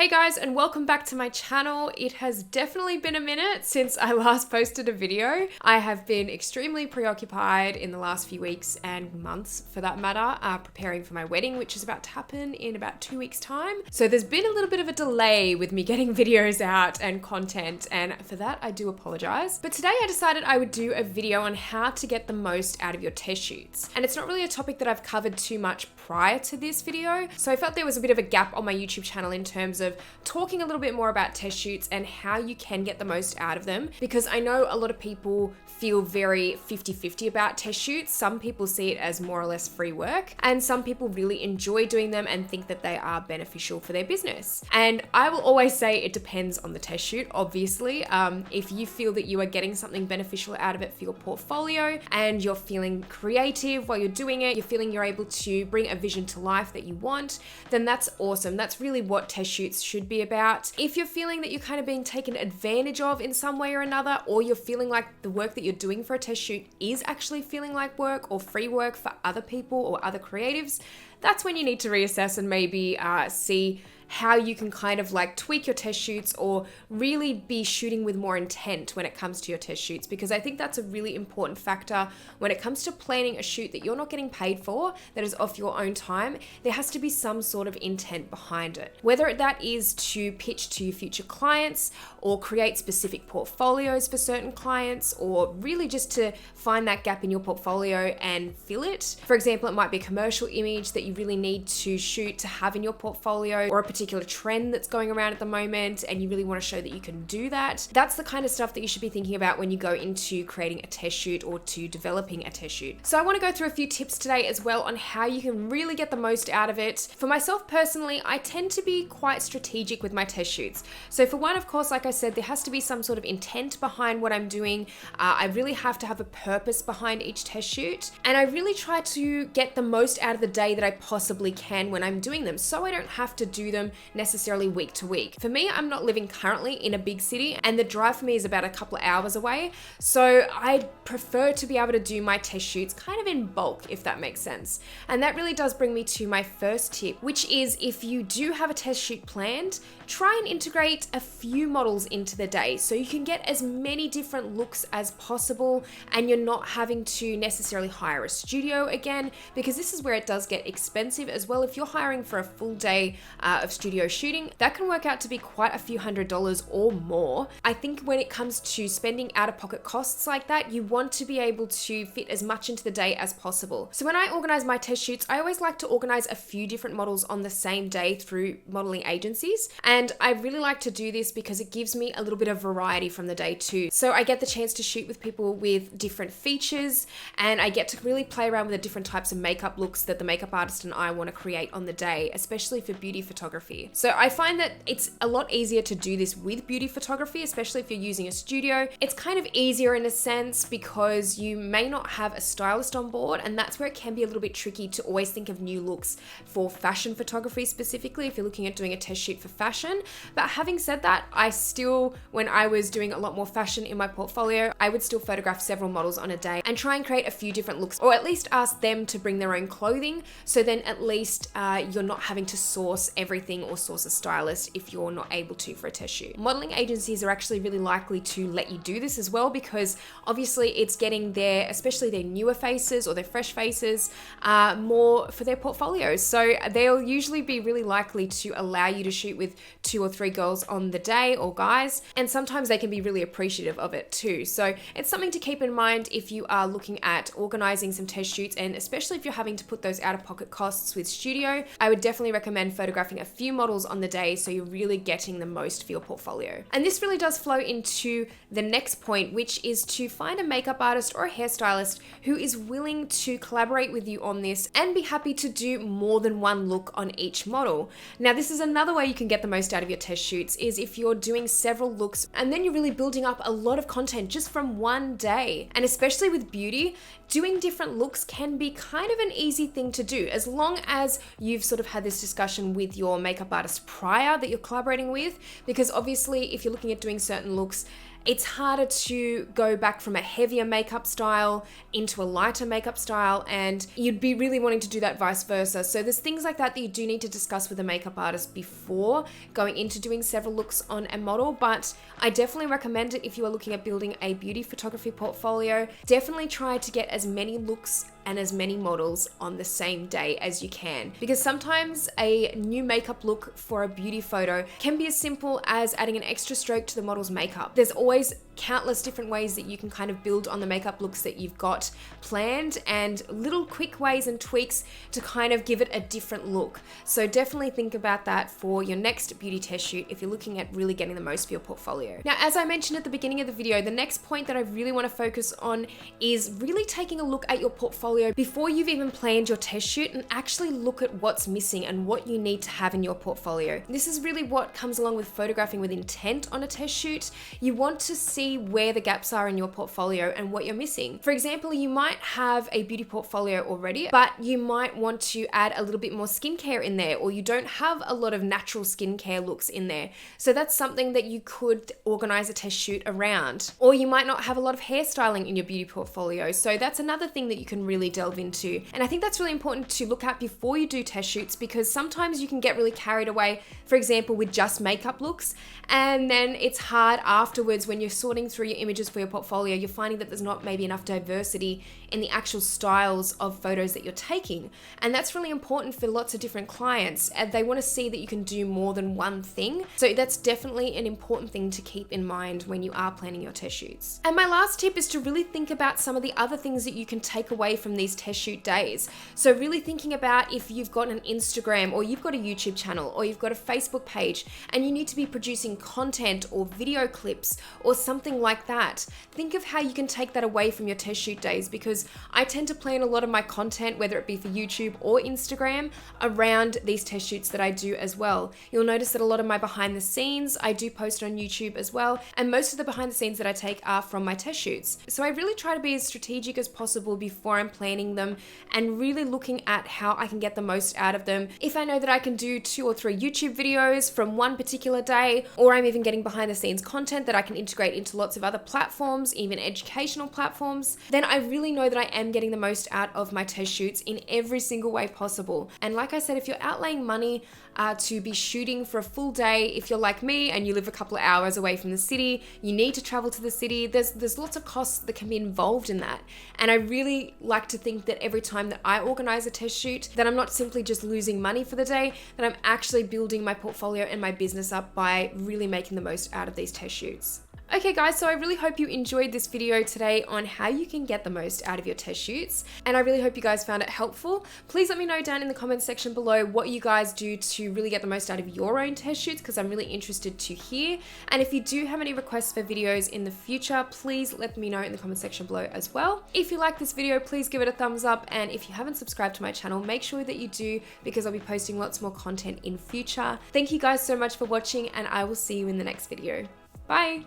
Hey guys, and welcome back to my channel. It has definitely been a minute since I last posted a video. I have been extremely preoccupied in the last few weeks and months for that matter, preparing for my wedding, which is about to happen in about 2 weeks time. So there's been a little bit of a delay with me getting videos out and content, and for that I do apologize. But today I decided I would do a video on how to get the most out of your test shoots. And it's not really a topic that I've covered too much prior to this video, so I felt there was a bit of a gap on my YouTube channel in terms of talking a little bit more about test shoots and how you can get the most out of them, because I know a lot of people feel very 50-50 about test shoots. Some people see it as more or less free work, and some people really enjoy doing them and think that they are beneficial for their business. And I will always say it depends on the test shoot, obviously. If you feel that you are getting something beneficial out of it for your portfolio and you're feeling creative while you're doing it, you're feeling you're able to bring a vision to life that you want, then that's awesome. That's really what test shoots should be about. If you're feeling that you're kind of being taken advantage of in some way or another, or you're feeling like the work that you're doing for a test shoot is actually feeling like work or free work for other people or other creatives, that's when you need to reassess and maybe see how you can kind of like tweak your test shoots or really be shooting with more intent when it comes to your test shoots, because I think that's a really important factor when it comes to planning a shoot that you're not getting paid for, that is off your own time. There has to be some sort of intent behind it, whether that is to pitch to future clients or create specific portfolios for certain clients, or really just to find that gap in your portfolio and fill it. For example, it might be a commercial image that you really need to shoot to have in your portfolio, or a particular trend that's going around at the moment and you really want to show that you can do that. That's the kind of stuff that you should be thinking about when you go into creating a test shoot or to developing a test shoot. So I want to go through a few tips today as well on how you can really get the most out of it. For myself personally, I tend to be quite strategic with my test shoots. So for one, of course, like I said, there has to be some sort of intent behind what I'm doing. I really have to have a purpose behind each test shoot, and I really try to get the most out of the day that I possibly can when I'm doing them, so I don't have to do them necessarily week to week. For me, I'm not living currently in a big city, and the drive for me is about a couple of hours away, so I prefer to be able to do my test shoots kind of in bulk, if that makes sense. And that really does bring me to my first tip, which is if you do have a test shoot planned, try and integrate a few models into the day so you can get as many different looks as possible, and you're not having to necessarily hire a studio again, because this is where it does get expensive as well. If you're hiring for a full day of studio shooting, that can work out to be quite a few $100s or more. I think when it comes to spending out-of-pocket costs like that, you want to be able to fit as much into the day as possible. So when I organize my test shoots, I always like to organize a few different models on the same day through modeling agencies. And I really like to do this because it gives me a little bit of variety from the day too. So I get the chance to shoot with people with different features, and I get to really play around with the different types of makeup looks that the makeup artist and I want to create on the day, especially for beauty photography. So I find that it's a lot easier to do this with beauty photography, especially if you're using a studio. It's kind of easier in a sense because you may not have a stylist on board, and that's where it can be a little bit tricky to always think of new looks for fashion photography specifically if you're looking at doing a test shoot for fashion. But having said that, I still, when I was doing a lot more fashion in my portfolio, I would still photograph several models on a day and try and create a few different looks, or at least ask them to bring their own clothing, so then at least you're not having to source everything or source a stylist if you're not able to for a test shoot. Modeling agencies are actually really likely to let you do this as well, because obviously it's getting their, especially their newer faces or their fresh faces, more for their portfolios. So they'll usually be really likely to allow you to shoot with 2 or 3 girls on the day, or guys, and sometimes they can be really appreciative of it too. So it's something to keep in mind if you are looking at organizing some test shoots, and especially if you're having to put those out-of-pocket costs with studio, I would definitely recommend photographing a few models on the day so you're really getting the most for your portfolio. And this really does flow into the next point, which is to find a makeup artist or a hairstylist who is willing to collaborate with you on this and be happy to do more than one look on each model. Now, this is another way you can get the most out of your test shoots, is if you're doing several looks and then you're really building up a lot of content just from one day. And especially with beauty, doing different looks can be kind of an easy thing to do, as long as you've sort of had this discussion with your makeup artist prior that you're collaborating with, because obviously if you're looking at doing certain looks, it's harder to go back from a heavier makeup style into a lighter makeup style, and you'd be really wanting to do that vice versa. So there's things like that you do need to discuss with a makeup artist before going into doing several looks on a model, but I definitely recommend it if you are looking at building a beauty photography portfolio. Definitely try to get as many looks and as many models on the same day as you can, because sometimes a new makeup look for a beauty photo can be as simple as adding an extra stroke to the model's makeup. There's always countless different ways that you can kind of build on the makeup looks that you've got planned, and little quick ways and tweaks to kind of give it a different look. So definitely think about that for your next beauty test shoot if you're looking at really getting the most for your portfolio. Now, as I mentioned at the beginning of the video, the next point that I really want to focus on is really taking a look at your portfolio before you've even planned your test shoot, and actually look at what's missing and what you need to have in your portfolio. This is really what comes along with photographing with intent on a test shoot. You want to see where the gaps are in your portfolio and what you're missing. For example, you might have a beauty portfolio already, but you might want to add a little bit more skincare in there, or you don't have a lot of natural skincare looks in there. So that's something that you could organize a test shoot around. Or you might not have a lot of hairstyling in your beauty portfolio. So that's another thing that you can really delve into. And I think that's really important to look at before you do test shoots, because sometimes you can get really carried away, for example, with just makeup looks, and then it's hard afterwards when you're sorting through your images for your portfolio, you're finding that there's not maybe enough diversity in the actual styles of photos that you're taking. And that's really important for lots of different clients, and they want to see that you can do more than one thing. So that's definitely an important thing to keep in mind when you are planning your test shoots. And my last tip is to really think about some of the other things that you can take away from these test shoot days. So really thinking about if you've got an Instagram, or you've got a YouTube channel, or you've got a Facebook page, and you need to be producing content or video clips or something like that. Think of how you can take that away from your test shoot days, because I tend to plan a lot of my content, whether it be for YouTube or Instagram, around these test shoots that I do as well. You'll notice that a lot of my behind the scenes I do post on YouTube as well, and most of the behind the scenes that I take are from my test shoots. So I really try to be as strategic as possible before I'm planning them, and really looking at how I can get the most out of them. If I know that I can do 2 or 3 YouTube videos from one particular day, or I'm even getting behind the scenes content that I can integrate into lots of other platforms, even educational platforms, then I really know that I am getting the most out of my test shoots in every single way possible. And like I said, if you're outlaying money to be shooting for a full day, if you're like me and you live a couple of hours away from the city, you need to travel to the city, there's lots of costs that can be involved in that. And I really like to think that every time that I organize a test shoot, that I'm not simply just losing money for the day, that I'm actually building my portfolio and my business up by really making the most out of these test shoots. Okay guys, so I really hope you enjoyed this video today on how you can get the most out of your test shoots, and I really hope you guys found it helpful. Please let me know down in the comments section below what you guys do to really get the most out of your own test shoots, because I'm really interested to hear. And if you do have any requests for videos in the future, please let me know in the comment section below as well. If you like this video, please give it a thumbs up, and if you haven't subscribed to my channel, make sure that you do, because I'll be posting lots more content in future. Thank you guys so much for watching, and I will see you in the next video. Bye!